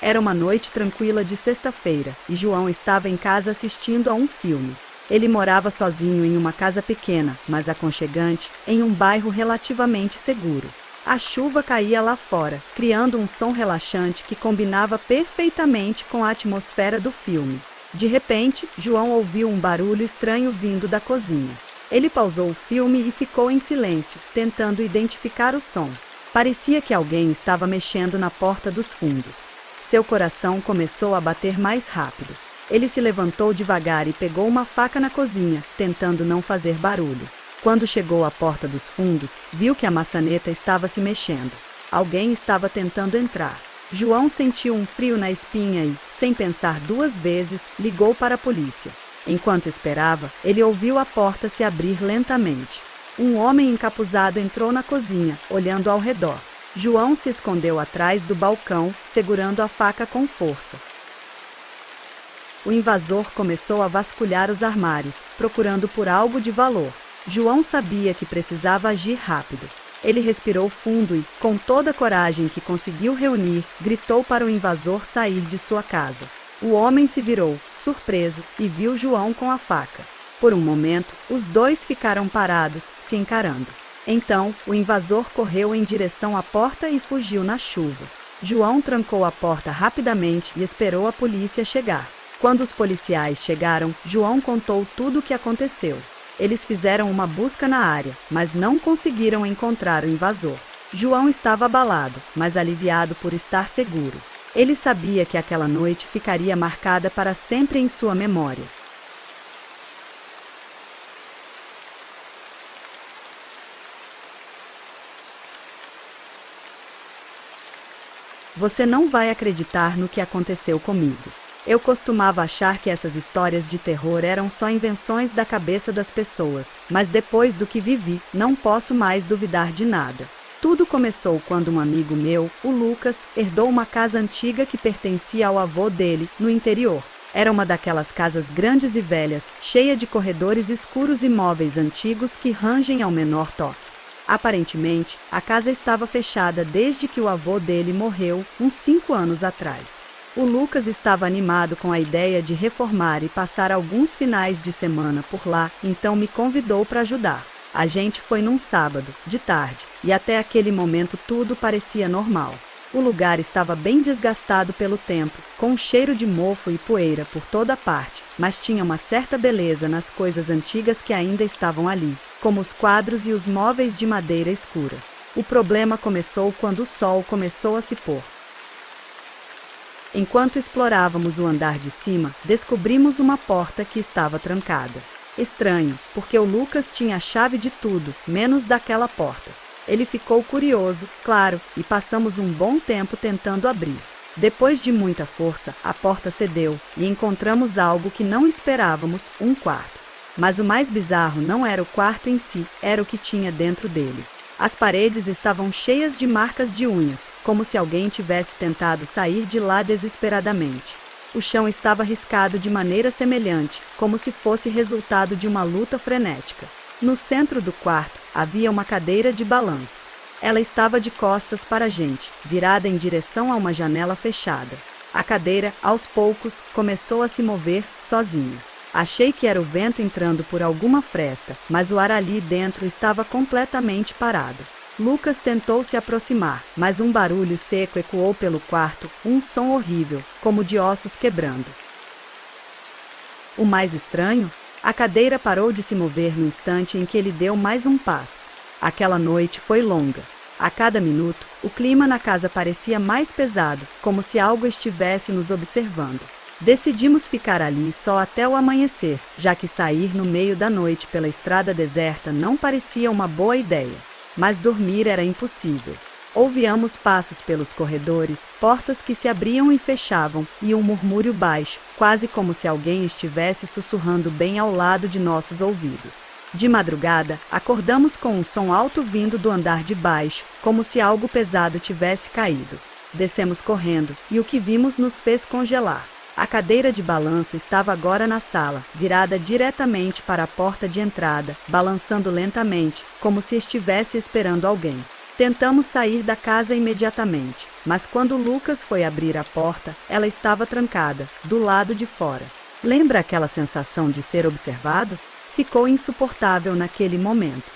Era uma noite tranquila de sexta-feira, e João estava em casa assistindo a um filme. Ele morava sozinho em uma casa pequena, mas aconchegante, em um bairro relativamente seguro. A chuva caía lá fora, criando um som relaxante que combinava perfeitamente com a atmosfera do filme. De repente, João ouviu um barulho estranho vindo da cozinha. Ele pausou o filme e ficou em silêncio, tentando identificar o som. Parecia que alguém estava mexendo na porta dos fundos. Seu coração começou a bater mais rápido. Ele se levantou devagar e pegou uma faca na cozinha, tentando não fazer barulho. Quando chegou à porta dos fundos, viu que a maçaneta estava se mexendo. Alguém estava tentando entrar. João sentiu um frio na espinha e, sem pensar duas vezes, ligou para a polícia. Enquanto esperava, ele ouviu a porta se abrir lentamente. Um homem encapuzado entrou na cozinha, olhando ao redor. João se escondeu atrás do balcão, segurando a faca com força. O invasor começou a vasculhar os armários, procurando por algo de valor. João sabia que precisava agir rápido. Ele respirou fundo e, com toda a coragem que conseguiu reunir, gritou para o invasor sair de sua casa. O homem se virou, surpreso, e viu João com a faca. Por um momento, os dois ficaram parados, se encarando. Então, o invasor correu em direção à porta e fugiu na chuva. João trancou a porta rapidamente e esperou a polícia chegar. Quando os policiais chegaram, João contou tudo o que aconteceu. Eles fizeram uma busca na área, mas não conseguiram encontrar o invasor. João estava abalado, mas aliviado por estar seguro. Ele sabia que aquela noite ficaria marcada para sempre em sua memória. Você não vai acreditar no que aconteceu comigo. Eu costumava achar que essas histórias de terror eram só invenções da cabeça das pessoas, mas depois do que vivi, não posso mais duvidar de nada. Tudo começou quando um amigo meu, o Lucas, herdou uma casa antiga que pertencia ao avô dele, no interior. Era uma daquelas casas grandes e velhas, cheia de corredores escuros e móveis antigos que rangem ao menor toque. Aparentemente, a casa estava fechada desde que o avô dele morreu, uns 5 anos atrás. O Lucas estava animado com a ideia de reformar e passar alguns finais de semana por lá, então me convidou para ajudar. A gente foi num sábado, de tarde, e até aquele momento tudo parecia normal. O lugar estava bem desgastado pelo tempo, com um cheiro de mofo e poeira por toda parte, mas tinha uma certa beleza nas coisas antigas que ainda estavam ali, como os quadros e os móveis de madeira escura. O problema começou quando o sol começou a se pôr. Enquanto explorávamos o andar de cima, descobrimos uma porta que estava trancada. Estranho, porque o Lucas tinha a chave de tudo, menos daquela porta. Ele ficou curioso, claro, e passamos um bom tempo tentando abrir. Depois de muita força, a porta cedeu e encontramos algo que não esperávamos, um quarto. Mas o mais bizarro não era o quarto em si, era o que tinha dentro dele. As paredes estavam cheias de marcas de unhas, como se alguém tivesse tentado sair de lá desesperadamente. O chão estava riscado de maneira semelhante, como se fosse resultado de uma luta frenética. No centro do quarto, havia uma cadeira de balanço. Ela estava de costas para a gente, virada em direção a uma janela fechada. A cadeira, aos poucos, começou a se mover sozinha. Achei que era o vento entrando por alguma fresta, mas o ar ali dentro estava completamente parado. Lucas tentou se aproximar, mas um barulho seco ecoou pelo quarto, um som horrível, como de ossos quebrando. O mais estranho? A cadeira parou de se mover no instante em que ele deu mais um passo. Aquela noite foi longa. A cada minuto, o clima na casa parecia mais pesado, como se algo estivesse nos observando. Decidimos ficar ali só até o amanhecer, já que sair no meio da noite pela estrada deserta não parecia uma boa ideia. Mas dormir era impossível. Ouvíamos passos pelos corredores, portas que se abriam e fechavam, e um murmúrio baixo, quase como se alguém estivesse sussurrando bem ao lado de nossos ouvidos. De madrugada, acordamos com um som alto vindo do andar de baixo, como se algo pesado tivesse caído. Descemos correndo, e o que vimos nos fez congelar. A cadeira de balanço estava agora na sala, virada diretamente para a porta de entrada, balançando lentamente, como se estivesse esperando alguém. Tentamos sair da casa imediatamente, mas quando Lucas foi abrir a porta, ela estava trancada, do lado de fora. Lembra aquela sensação de ser observado? Ficou insuportável naquele momento.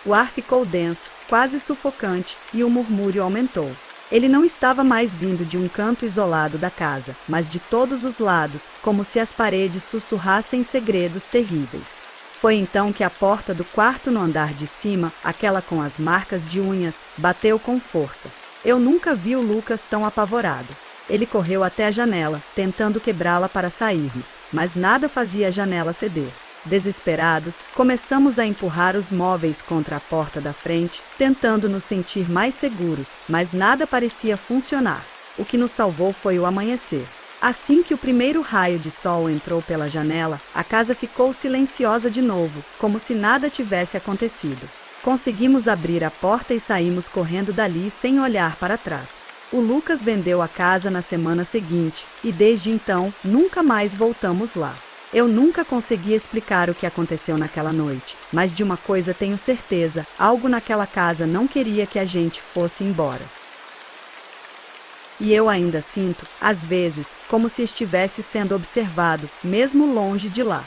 O ar ficou denso, quase sufocante, e o murmúrio aumentou. Ele não estava mais vindo de um canto isolado da casa, mas de todos os lados, como se as paredes sussurrassem segredos terríveis. Foi então que a porta do quarto no andar de cima, aquela com as marcas de unhas, bateu com força. Eu nunca vi o Lucas tão apavorado. Ele correu até a janela, tentando quebrá-la para sairmos, mas nada fazia a janela ceder. Desesperados, começamos a empurrar os móveis contra a porta da frente, tentando nos sentir mais seguros, mas nada parecia funcionar. O que nos salvou foi o amanhecer. Assim que o primeiro raio de sol entrou pela janela, a casa ficou silenciosa de novo, como se nada tivesse acontecido. Conseguimos abrir a porta e saímos correndo dali sem olhar para trás. O Lucas vendeu a casa na semana seguinte, e desde então, nunca mais voltamos lá. Eu nunca consegui explicar o que aconteceu naquela noite, mas de uma coisa tenho certeza, algo naquela casa não queria que a gente fosse embora. E eu ainda sinto, às vezes, como se estivesse sendo observado, mesmo longe de lá.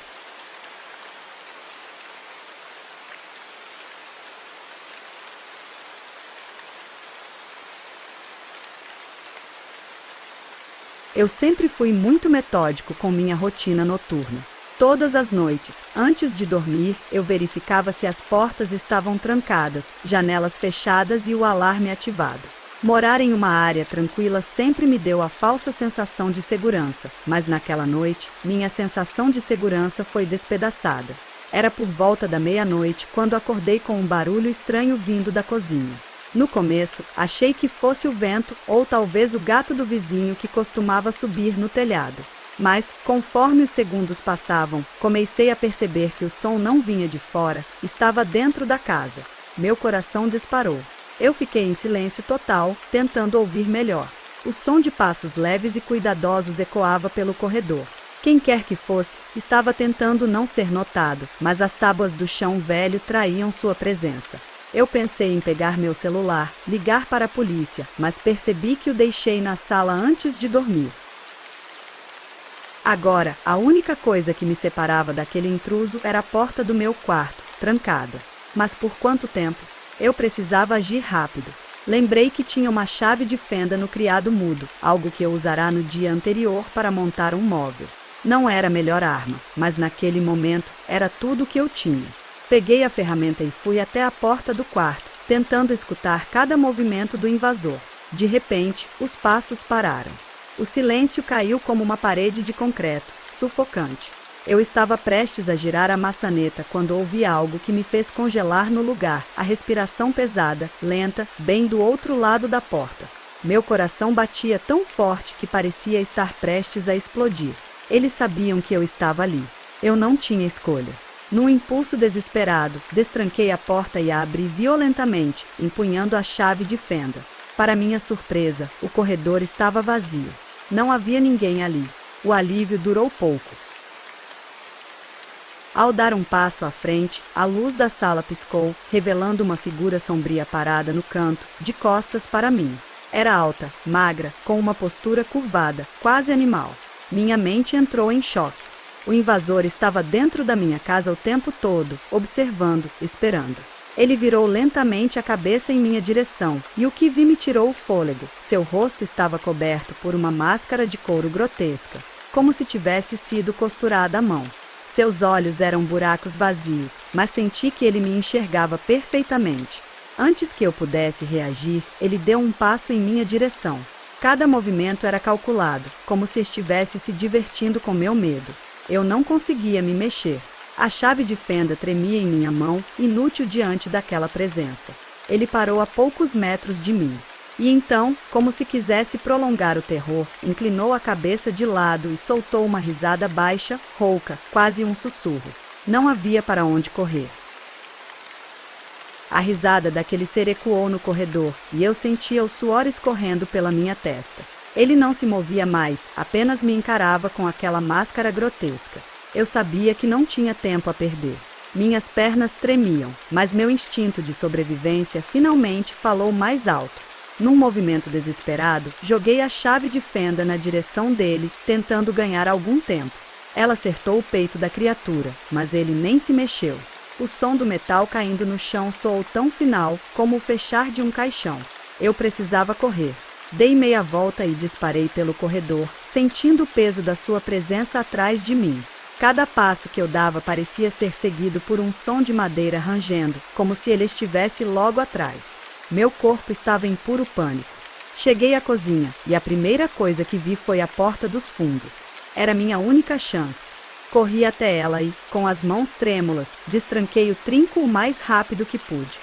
Eu sempre fui muito metódico com minha rotina noturna. Todas as noites, antes de dormir, eu verificava se as portas estavam trancadas, janelas fechadas e o alarme ativado. Morar em uma área tranquila sempre me deu a falsa sensação de segurança, mas naquela noite, minha sensação de segurança foi despedaçada. Era por volta da meia-noite quando acordei com um barulho estranho vindo da cozinha. No começo, achei que fosse o vento ou talvez o gato do vizinho que costumava subir no telhado. Mas, conforme os segundos passavam, comecei a perceber que o som não vinha de fora, estava dentro da casa. Meu coração disparou. Eu fiquei em silêncio total, tentando ouvir melhor. O som de passos leves e cuidadosos ecoava pelo corredor. Quem quer que fosse, estava tentando não ser notado, mas as tábuas do chão velho traíam sua presença. Eu pensei em pegar meu celular, ligar para a polícia, mas percebi que o deixei na sala antes de dormir. Agora, a única coisa que me separava daquele intruso era a porta do meu quarto, trancada. Mas por quanto tempo? Eu precisava agir rápido. Lembrei que tinha uma chave de fenda no criado mudo, algo que eu usará no dia anterior para montar um móvel. Não era a melhor arma, mas naquele momento era tudo o que eu tinha. Peguei a ferramenta e fui até a porta do quarto, tentando escutar cada movimento do invasor. De repente, os passos pararam. O silêncio caiu como uma parede de concreto, sufocante. Eu estava prestes a girar a maçaneta quando ouvi algo que me fez congelar no lugar, a respiração pesada, lenta, bem do outro lado da porta. Meu coração batia tão forte que parecia estar prestes a explodir. Eles sabiam que eu estava ali. Eu não tinha escolha. Num impulso desesperado, destranquei a porta e a abri violentamente, empunhando a chave de fenda. Para minha surpresa, o corredor estava vazio. Não havia ninguém ali. O alívio durou pouco. Ao dar um passo à frente, a luz da sala piscou, revelando uma figura sombria parada no canto, de costas para mim. Era alta, magra, com uma postura curvada, quase animal. Minha mente entrou em choque. O invasor estava dentro da minha casa o tempo todo, observando, esperando. Ele virou lentamente a cabeça em minha direção, e o que vi me tirou o fôlego. Seu rosto estava coberto por uma máscara de couro grotesca, como se tivesse sido costurada à mão. Seus olhos eram buracos vazios, mas senti que ele me enxergava perfeitamente. Antes que eu pudesse reagir, ele deu um passo em minha direção. Cada movimento era calculado, como se estivesse se divertindo com meu medo. Eu não conseguia me mexer. A chave de fenda tremia em minha mão, inútil diante daquela presença. Ele parou a poucos metros de mim. E então, como se quisesse prolongar o terror, inclinou a cabeça de lado e soltou uma risada baixa, rouca, quase um sussurro. Não havia para onde correr. A risada daquele ser ecoou no corredor, e eu sentia o suor escorrendo pela minha testa. Ele não se movia mais, apenas me encarava com aquela máscara grotesca. Eu sabia que não tinha tempo a perder. Minhas pernas tremiam, mas meu instinto de sobrevivência finalmente falou mais alto. Num movimento desesperado, joguei a chave de fenda na direção dele, tentando ganhar algum tempo. Ela acertou o peito da criatura, mas ele nem se mexeu. O som do metal caindo no chão soou tão final como o fechar de um caixão. Eu precisava correr. Dei meia volta e disparei pelo corredor, sentindo o peso da sua presença atrás de mim. Cada passo que eu dava parecia ser seguido por um som de madeira rangendo, como se ele estivesse logo atrás. Meu corpo estava em puro pânico. Cheguei à cozinha e a primeira coisa que vi foi a porta dos fundos. Era minha única chance. Corri até ela e, com as mãos trêmulas, destranquei o trinco o mais rápido que pude.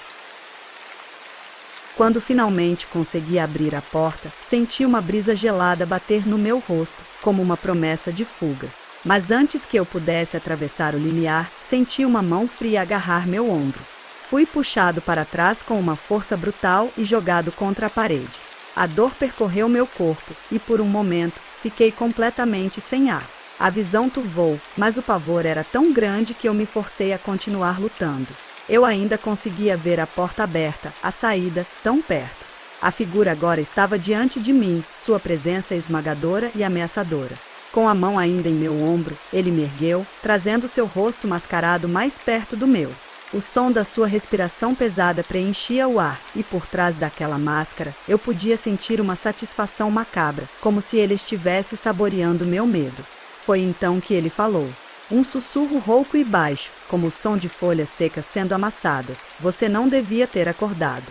Quando finalmente consegui abrir a porta, senti uma brisa gelada bater no meu rosto, como uma promessa de fuga. Mas antes que eu pudesse atravessar o limiar, senti uma mão fria agarrar meu ombro. Fui puxado para trás com uma força brutal e jogado contra a parede. A dor percorreu meu corpo e, por um momento, fiquei completamente sem ar. A visão turvou, mas o pavor era tão grande que eu me forcei a continuar lutando. Eu ainda conseguia ver a porta aberta, a saída, tão perto. A figura agora estava diante de mim, sua presença esmagadora e ameaçadora. Com a mão ainda em meu ombro, ele me ergueu, trazendo seu rosto mascarado mais perto do meu. O som da sua respiração pesada preenchia o ar, e por trás daquela máscara, eu podia sentir uma satisfação macabra, como se ele estivesse saboreando meu medo. Foi então que ele falou. Um sussurro rouco e baixo, como o som de folhas secas sendo amassadas. Você não devia ter acordado.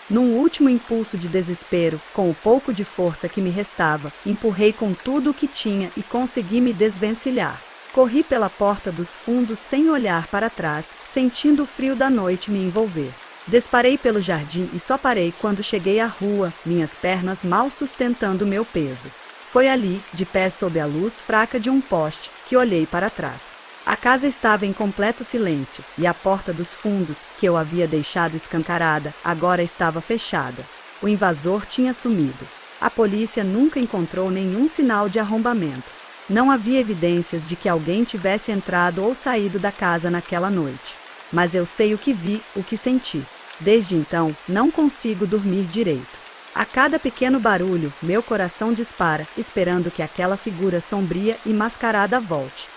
Num último impulso de desespero, com o pouco de força que me restava, empurrei com tudo o que tinha e consegui me desvencilhar. Corri pela porta dos fundos sem olhar para trás, sentindo o frio da noite me envolver. Disparei pelo jardim e só parei quando cheguei à rua, minhas pernas mal sustentando meu peso. Foi ali, de pé sob a luz fraca de um poste, que olhei para trás. A casa estava em completo silêncio, e a porta dos fundos, que eu havia deixado escancarada, agora estava fechada. O invasor tinha sumido. A polícia nunca encontrou nenhum sinal de arrombamento. Não havia evidências de que alguém tivesse entrado ou saído da casa naquela noite. Mas eu sei o que vi, o que senti. Desde então, não consigo dormir direito. A cada pequeno barulho, meu coração dispara, esperando que aquela figura sombria e mascarada volte.